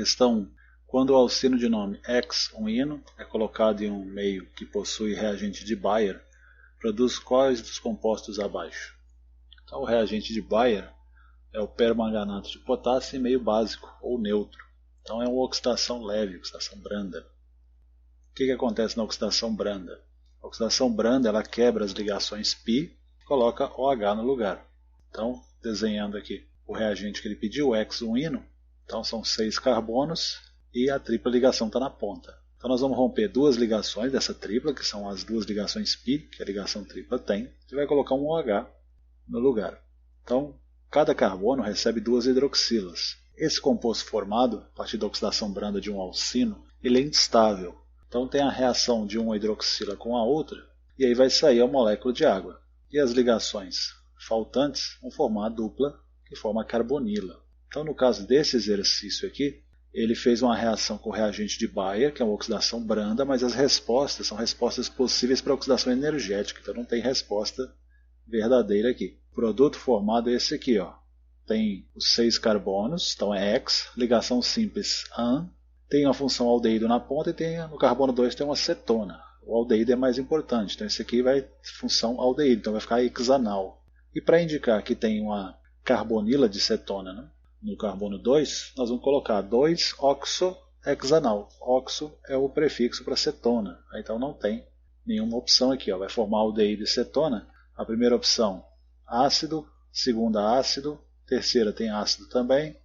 Questão 1. Quando o alcino de nome X1-ino é colocado em um meio que possui reagente de Bayer, produz quais dos compostos abaixo? Então, o reagente de Bayer é o permanganato de potássio em meio básico, ou neutro. Então, é uma oxidação leve, oxidação branda. O que acontece na oxidação branda? A oxidação branda ela quebra as ligações π e coloca OH no lugar. Então, desenhando aqui o reagente que ele pediu, o X1-ino, então são 6 carbonos e a tripla ligação está na ponta. Então nós vamos romper duas ligações dessa tripla, que são as duas ligações π que a ligação tripla tem, e vai colocar um OH no lugar. Então, cada carbono recebe duas hidroxilas. Esse composto formado, a partir da oxidação branda de um alcino, ele é instável. Então tem a reação de uma hidroxila com a outra, e aí vai sair a molécula de água. E as ligações faltantes vão formar a dupla, que forma a carbonila. Então no caso desse exercício aqui, ele fez uma reação com o reagente de Bayer, que é uma oxidação branda, mas as respostas são respostas possíveis para oxidação energética, então não tem resposta verdadeira aqui. O produto formado é esse aqui, ó. Tem os 6 carbonos, então é X, ligação simples AN, tem uma função aldeído na ponta e no carbono 2 tem uma cetona. O aldeído é mais importante, então esse aqui vai função aldeído, então vai ficar hexanal. E para indicar que tem uma carbonila de cetona, né? No carbono 2, nós vamos colocar 2-oxohexanal. Oxo é o prefixo para cetona, então não tem nenhuma opção aqui. Ó. Vai formar aldeído e cetona. A primeira opção, ácido, segunda ácido, terceira tem ácido também,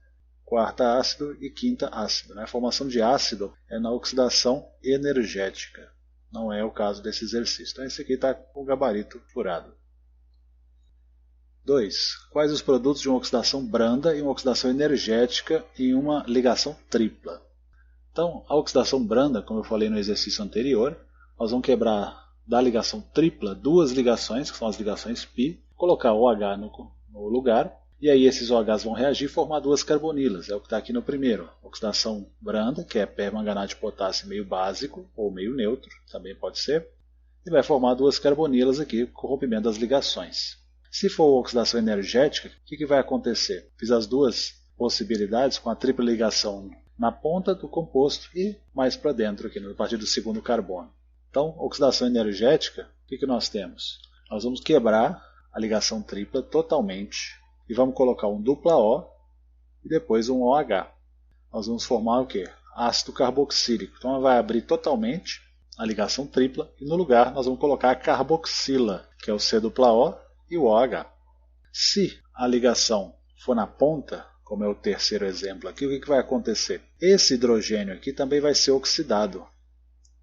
quarta ácido e quinta ácido. A formação de ácido é na oxidação energética, não é o caso desse exercício. Então esse aqui está com o gabarito furado. 2. Quais os produtos de uma oxidação branda e uma oxidação energética em uma ligação tripla? Então, a oxidação branda, como eu falei no exercício anterior, nós vamos quebrar da ligação tripla duas ligações, que são as ligações π, colocar OH no lugar, e aí esses OHs vão reagir e formar duas carbonilas. É o que está aqui no primeiro. Oxidação branda, que é permanganato de potássio meio básico, ou meio neutro, também pode ser, e vai formar duas carbonilas aqui com o rompimento das ligações. Se for oxidação energética, o que vai acontecer? Fiz as duas possibilidades com a tripla ligação na ponta do composto e mais para dentro, aqui, a partir do segundo carbono. Então, oxidação energética, o que nós temos? Nós vamos quebrar a ligação tripla totalmente e vamos colocar um dupla O e depois um OH. Nós vamos formar o quê? Ácido carboxílico. Então, ela vai abrir totalmente a ligação tripla e no lugar nós vamos colocar a carboxila, que é o C dupla O e o OH. Se a ligação for na ponta, como é o terceiro exemplo aqui, o que vai acontecer? Esse hidrogênio aqui também vai ser oxidado.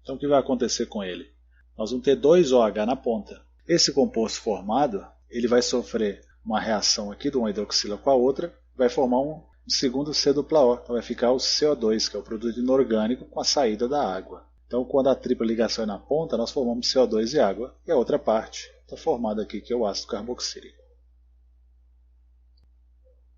Então o que vai acontecer com ele? Nós vamos ter dois OH na ponta. Esse composto formado, ele vai sofrer uma reação aqui de uma hidroxila com a outra, vai formar um segundo C dupla O. Então vai ficar o CO2, que é o produto inorgânico com a saída da água. Então quando a tripla ligação é na ponta, nós formamos CO2 e água, e a outra parte está formada aqui, que é o ácido carboxílico.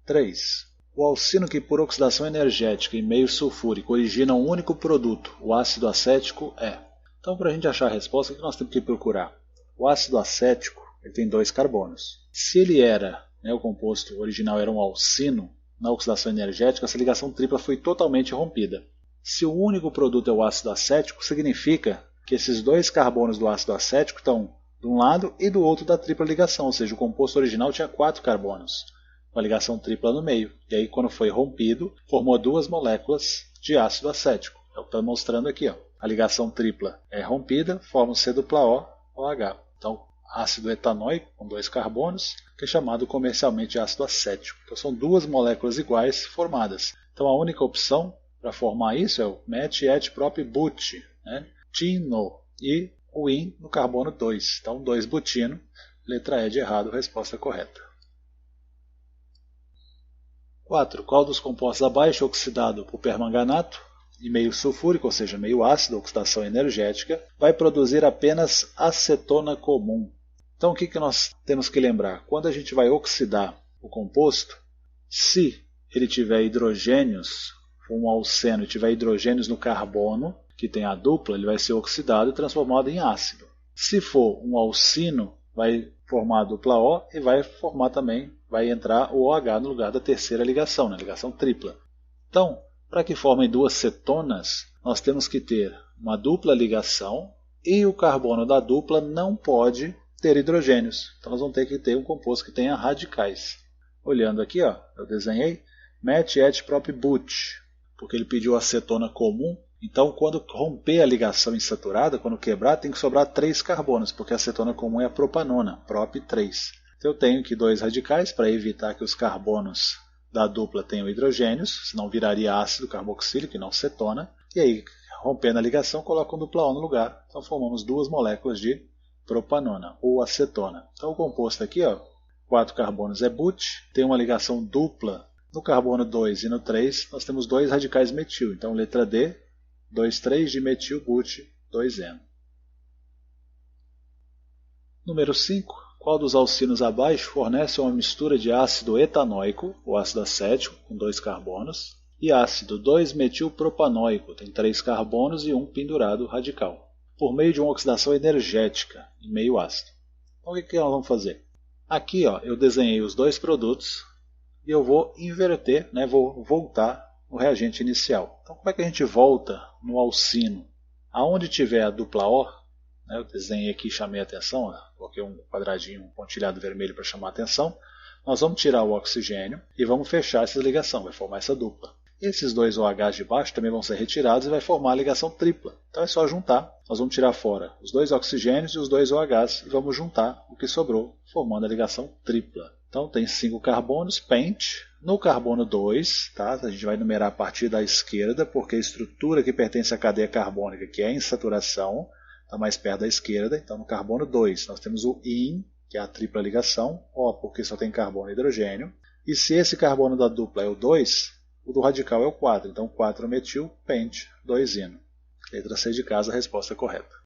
3. O alcino que por oxidação energética em meio sulfúrico origina um único produto, o ácido acético, é. Então, para a gente achar a resposta, o que nós temos que procurar? O ácido acético ele tem 2 carbonos. Se ele era, o composto original era um alcino, na oxidação energética, essa ligação tripla foi totalmente rompida. Se o único produto é o ácido acético, significa que esses 2 carbonos do ácido acético estão de um lado e do outro da tripla ligação, ou seja, o composto original tinha 4 carbonos, com a ligação tripla no meio. E aí, quando foi rompido, formou 2 moléculas de ácido acético. É o que está mostrando aqui. Ó. A ligação tripla é rompida, forma o C dupla O, OH. Então, ácido etanóico, com 2 carbonos, que é chamado comercialmente de ácido acético. Então, são 2 moléculas iguais formadas. Então, a única opção para formar isso é o met, et, prop, but, tino, e o in no carbono 2. Então, 2-butino, letra E de errado, resposta correta. 4. Qual dos compostos abaixo, oxidado por permanganato e meio sulfúrico, ou seja, meio ácido, oxidação energética, vai produzir apenas acetona comum? Então, o que nós temos que lembrar? Quando a gente vai oxidar o composto, se ele tiver hidrogênios, um alceno e tiver hidrogênios no carbono, que tem a dupla, ele vai ser oxidado e transformado em ácido. Se for um alcino, vai formar a dupla O e vai formar também, vai entrar o OH no lugar da terceira ligação, na ligação tripla. Então, Para que formem duas cetonas, nós temos que ter uma dupla ligação e o carbono da dupla não pode ter hidrogênios. Então nós vamos ter que ter um composto que tenha radicais. Olhando aqui, ó, eu desenhei met et prop but, porque ele pediu acetona comum. Então quando romper a ligação insaturada, quando quebrar, tem que sobrar 3 carbonos, porque a acetona comum é a propanona, prop 3. Então eu tenho aqui 2 radicais para evitar que os carbonos da dupla tenham hidrogênios, senão viraria ácido carboxílico e não cetona. E aí, rompendo a ligação, coloco um dupla O no lugar. Então formamos 2 moléculas de propanona ou acetona. Então o composto aqui, ó, 4 carbonos é but, tem uma ligação dupla no carbono 2 e no 3, nós temos 2 radicais metil. Então letra D, 2,3 de metil but 2N. Número 5. Qual dos alcinos abaixo fornece uma mistura de ácido etanóico, ou ácido acético, com 2 carbonos, e ácido 2-metilpropanoico, tem 3 carbonos e um pendurado radical, por meio de uma oxidação energética em meio ácido? Então o que nós vamos fazer? Aqui, ó, eu desenhei os 2 produtos e eu vou inverter, né, vou voltar no reagente inicial. Então como é que a gente volta no alcino? Aonde tiver a dupla O, né, eu desenhei aqui e chamei a atenção, ó, coloquei um quadradinho, um pontilhado vermelho para chamar a atenção. Nós vamos tirar o oxigênio e vamos fechar essa ligação, vai formar essa dupla. Esses 2 OH de baixo também vão ser retirados e vai formar a ligação tripla. Então é só juntar. Nós vamos tirar fora os 2 oxigênios e os 2 OHs e vamos juntar o que sobrou, formando a ligação tripla. Então tem 5 carbonos, pent. No carbono 2, tá? A gente vai numerar a partir da esquerda, porque a estrutura que pertence à cadeia carbônica, que é em saturação, está mais perto da esquerda. Então no carbono 2 nós temos o IN, que é a tripla ligação, O porque só tem carbono e hidrogênio. E se esse carbono da dupla é o 2, o do radical é o 4, então 4-metil, pent, 2-ino. Letra C de casa, a resposta correta.